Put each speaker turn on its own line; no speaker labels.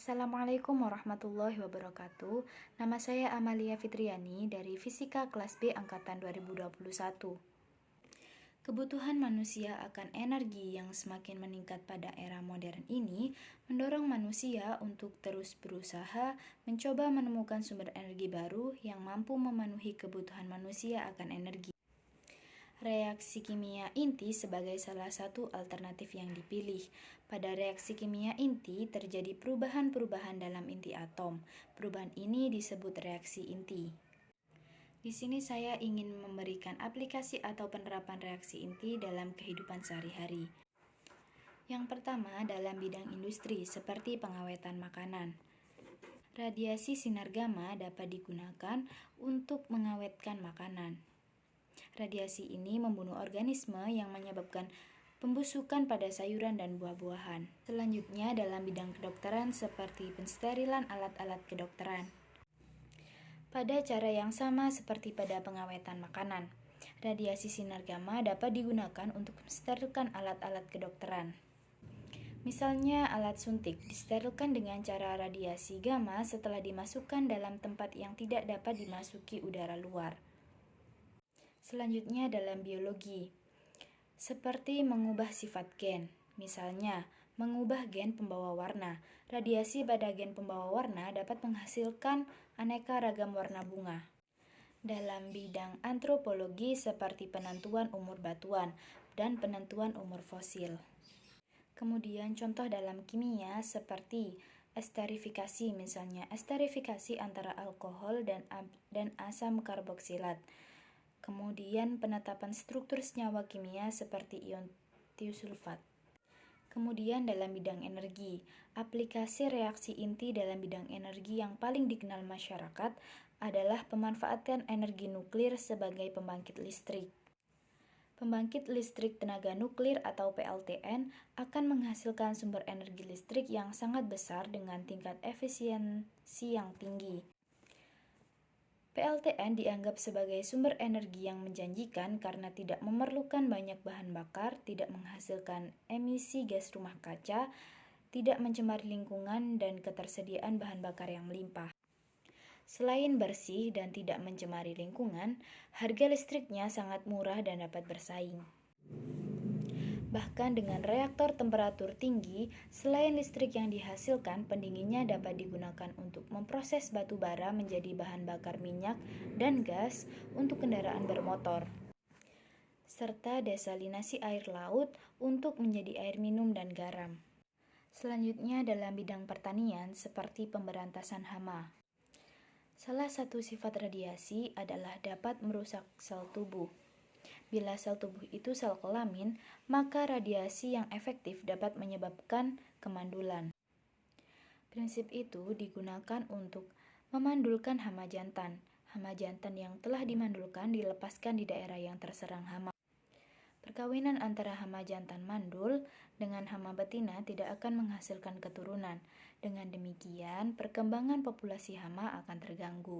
Assalamualaikum warahmatullahi wabarakatuh. Nama saya Amalia Fitriani dari Fisika kelas B angkatan 2021. Kebutuhan manusia akan energi yang semakin meningkat pada era modern ini mendorong manusia untuk terus berusaha mencoba menemukan sumber energi baru yang mampu memenuhi kebutuhan manusia akan energi. Reaksi kimia inti sebagai salah satu alternatif yang dipilih. Pada reaksi kimia inti terjadi perubahan-perubahan dalam inti atom. Perubahan ini disebut reaksi inti. Di sini saya ingin memberikan aplikasi atau penerapan reaksi inti dalam kehidupan sehari-hari. Yang pertama dalam bidang industri seperti pengawetan makanan. Radiasi sinar gamma dapat digunakan untuk mengawetkan makanan. Radiasi ini membunuh organisme yang menyebabkan pembusukan pada sayuran dan buah-buahan. Selanjutnya dalam bidang kedokteran seperti pensterilan alat-alat kedokteran. Pada cara yang sama seperti pada pengawetan makanan, radiasi sinar gamma dapat digunakan untuk mensterilkan alat-alat kedokteran. Misalnya alat suntik disterilkan dengan cara radiasi gamma setelah dimasukkan dalam tempat yang tidak dapat dimasuki udara luar. Selanjutnya dalam biologi, seperti mengubah sifat gen, misalnya mengubah gen pembawa warna. Radiasi pada gen pembawa warna dapat menghasilkan aneka ragam warna bunga. Dalam bidang antropologi seperti penentuan umur batuan dan penentuan umur fosil. Kemudian contoh dalam kimia seperti esterifikasi, misalnya esterifikasi antara alkohol dan asam karboksilat. Kemudian penetapan struktur senyawa kimia seperti ion tiosulfat. Kemudian dalam bidang energi, aplikasi reaksi inti dalam bidang energi yang paling dikenal masyarakat adalah pemanfaatan energi nuklir sebagai pembangkit listrik. Pembangkit listrik tenaga nuklir atau PLTN akan menghasilkan sumber energi listrik yang sangat besar dengan tingkat efisiensi yang tinggi. PLTN dianggap sebagai sumber energi yang menjanjikan karena tidak memerlukan banyak bahan bakar, tidak menghasilkan emisi gas rumah kaca, tidak mencemari lingkungan, dan ketersediaan bahan bakar yang melimpah. Selain bersih dan tidak mencemari lingkungan, harga listriknya sangat murah dan dapat bersaing. Bahkan dengan reaktor temperatur tinggi, selain listrik yang dihasilkan, pendinginnya dapat digunakan untuk memproses batu bara menjadi bahan bakar minyak dan gas untuk kendaraan bermotor, serta desalinasi air laut untuk menjadi air minum dan garam. Selanjutnya dalam bidang pertanian seperti pemberantasan hama. Salah satu sifat radiasi adalah dapat merusak sel tubuh. Bila sel tubuh itu sel kelamin, maka radiasi yang efektif dapat menyebabkan kemandulan. Prinsip itu digunakan untuk memandulkan hama jantan. Hama jantan yang telah dimandulkan dilepaskan di daerah yang terserang hama. Perkawinan antara hama jantan mandul dengan hama betina tidak akan menghasilkan keturunan. Dengan demikian, perkembangan populasi hama akan terganggu.